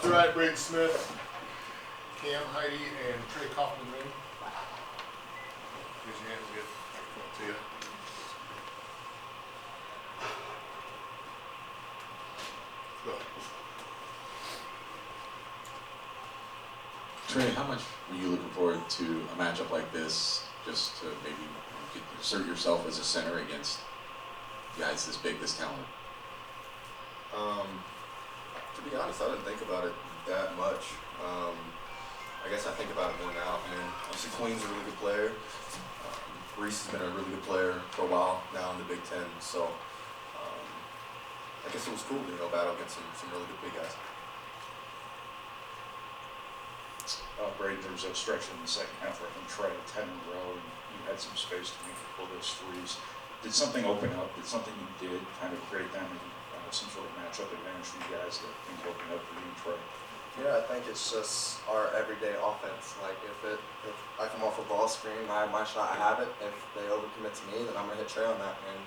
to the right, Braden Smith, Camden Heide, and Trey Kaufman-Renn. Raise your hands, good. Come up to you. Go. Trey, how much were you looking forward to a matchup like this, just to maybe assert yourself as a center against guys this big, this talented? To be honest, I didn't think about it that much. I guess I think about it more now. I mean, obviously Queen's a really good player. Reese has been a really good player for a while now in the Big Ten. So I guess it was cool to battle against some really good big guys. Braden, there was that stretch in the second half where I think Trey had 10 in a row and you had some space to make pull those threes. Did something open up? Did something you did kind of create them and some sort of matchup advantage for you guys that things opened up for you and Trey? Yeah, I think it's just our everyday offense. Like if I come off a ball screen, I have my shot, I have it. If they overcommit to me, then I'm gonna hit Trey on that. And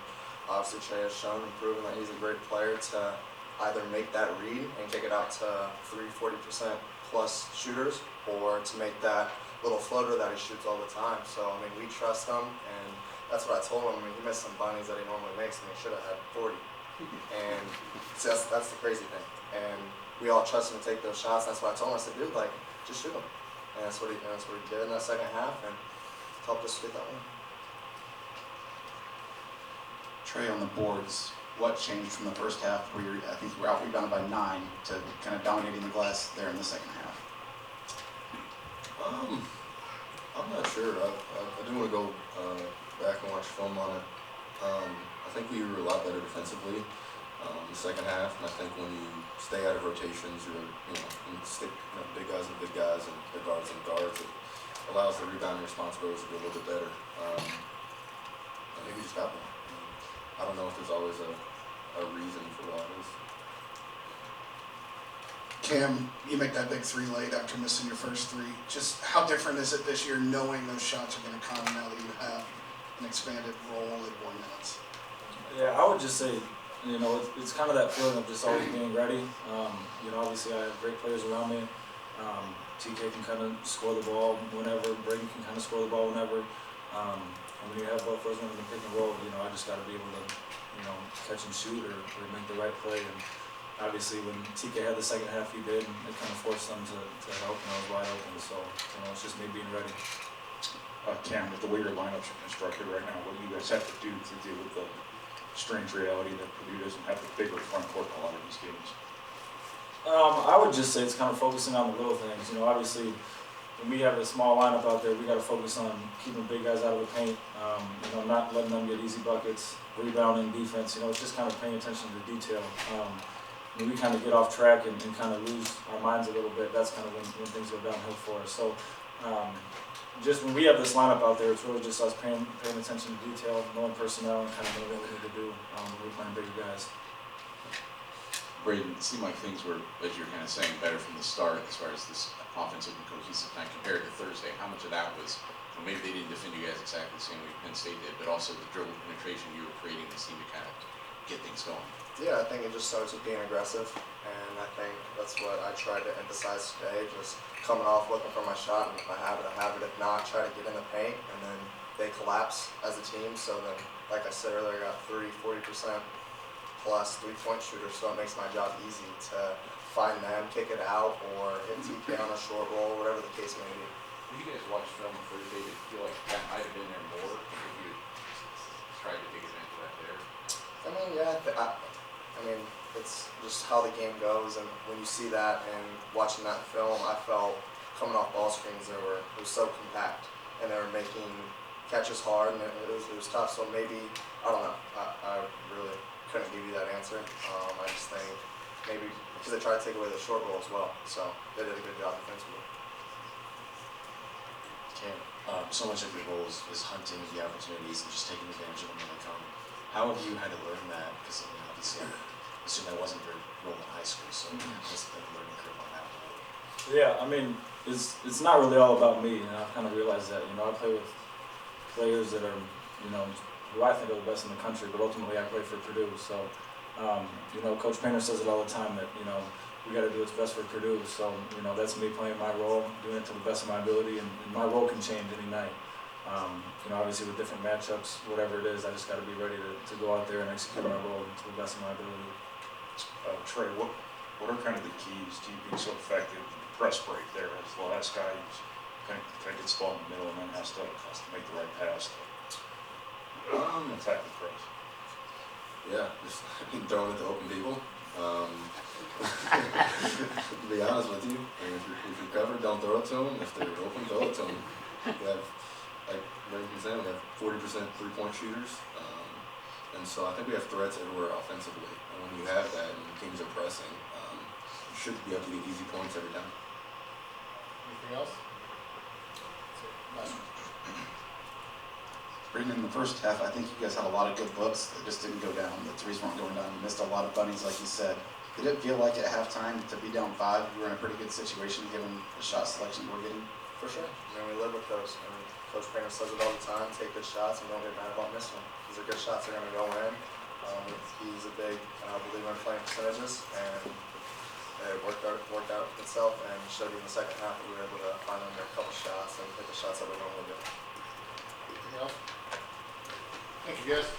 obviously Trey has shown and proven that he's a great player to either make that read and kick it out to 40% plus shooters, or to make that little floater that he shoots all the time. So I mean, we trust him, and that's what I told him. I mean, he missed some bunnies that he normally makes, and he should have had 40. And that's the crazy thing. And we all trust him to take those shots. That's what I told him. I said, dude, like, just shoot him. And that's what he did in that second half, and helped us get that win. Trey, on the boards, what changed from the first half where I think you were out rebounded by 9 to kind of dominating the glass there in the second half? I'm not sure. I do want to go back and watch film on it. I think we were a lot better defensively in the second half, and I think when you stay out of rotations, you stick big guys and the guards and guards, it allows the rebounding responsibilities to be a little bit better. I think we just got one. I don't know if there's always a reason for why it is. Cam, you make that big 3 late after missing your first 3. Just how different is it this year knowing those shots are going to come now that you have an expanded role, only 4 minutes? Yeah, I would just say, it's kind of that feeling of just always being ready. Obviously I have great players around me. TK can kind of score the ball whenever. Braden can kind of score the ball whenever. And when you have both those ones in the pick and roll, I just got to be able to, catch and shoot or make the right play. And obviously when TK had the second half, he did, and it kind of forced them to help, and I was wide open. So, it's just me being ready. Cam, with the way your lineups are constructed right now, what do you guys have to do to deal with the strange reality that Purdue doesn't have the bigger front court in a lot of these games? I would just say it's kind of focusing on the little things. Obviously, when we have a small lineup out there, we got to focus on keeping big guys out of the paint. Not letting them get easy buckets, rebounding, defense. It's just kind of paying attention to detail. When we kind of get off track and kind of lose our minds a little bit, that's kind of when things go downhill for us. So. Just when we have this lineup out there, it's really just us paying attention to detail, knowing personnel, and kind of knowing what we need to do when we're playing bigger guys. Braden, it seemed like things were, as you're kind of saying, better from the start as far as this offensive and cohesive time compared to Thursday. How much of that was, maybe they didn't defend you guys exactly the same way Penn State did, but also the dribble penetration you were creating that seemed to kind of get things going? Yeah, I think it just starts with being aggressive, and I think that's what I tried to emphasize today, just coming off looking for my shot, and if I have it, I have it. If not, try to get in the paint, and then they collapse as a team. So then, like I said earlier, I got 40% plus 3-point shooters, so it makes my job easy to find them, kick it out, or hit TK on a short roll, whatever the case may be. When you guys watched film for Thursday, did you feel like that might have been there more if you tried to take advantage of that there? I mean, yeah, I mean, it's just how the game goes, and when you see that and watching that film, I felt coming off ball screens, it was so compact, and they were making catches hard, and it was tough. So maybe, I don't know, I really couldn't give you that answer. I just think maybe because they tried to take away the short roll as well, so they did a good job defensively. So much of your role is hunting the opportunities and just taking advantage of them when they come. How have you had to learn that? Because obviously, I assume that wasn't your role in high school, so what's the learning curve on that? Yeah, I mean, it's not really all about me, and I've kind of realized that. I play with players that are, who I think are the best in the country, but ultimately I play for Purdue. So, Coach Painter says it all the time that, we got to do what's best for Purdue. So, you know, that's me playing my role, doing it to the best of my ability, and my role can change any night. You know, obviously with different matchups, whatever it is, I just got to be ready to go out there and execute my role to the best of my ability. Trey, what are kind of the keys to you being so effective? Press break there as the last guy who's kind of gets the ball in the middle and then has to make the right pass to attack the press. Yeah, just throwing it to open people. To be honest with you, I mean, if you're covered, don't throw it to them. If they're open, throw it to them. We have, like Braden was saying, we have 40% three-point shooters. And so I think we have threats everywhere offensively. And when you have that and teams are pressing, you should be able to get easy points every time. Anything else? Last one. Braden, in the first half, I think you guys had a lot of good looks that just didn't go down. The threes weren't going down. You missed a lot of bunnies, like you said. Did it feel like at halftime to be down 5, you were in a pretty good situation given the shot selection we're getting? For sure. I mean, we live with those. I mean, Coach Kramer says it all the time, take good shots and don't get mad about missing them. These are good shots, they're going to go in. He's a big believer in playing percentages, and it worked out itself, and showed you in the second half that we were able to finally make a couple shots and hit the shots that we normally do. Anything else? Thank you, guys.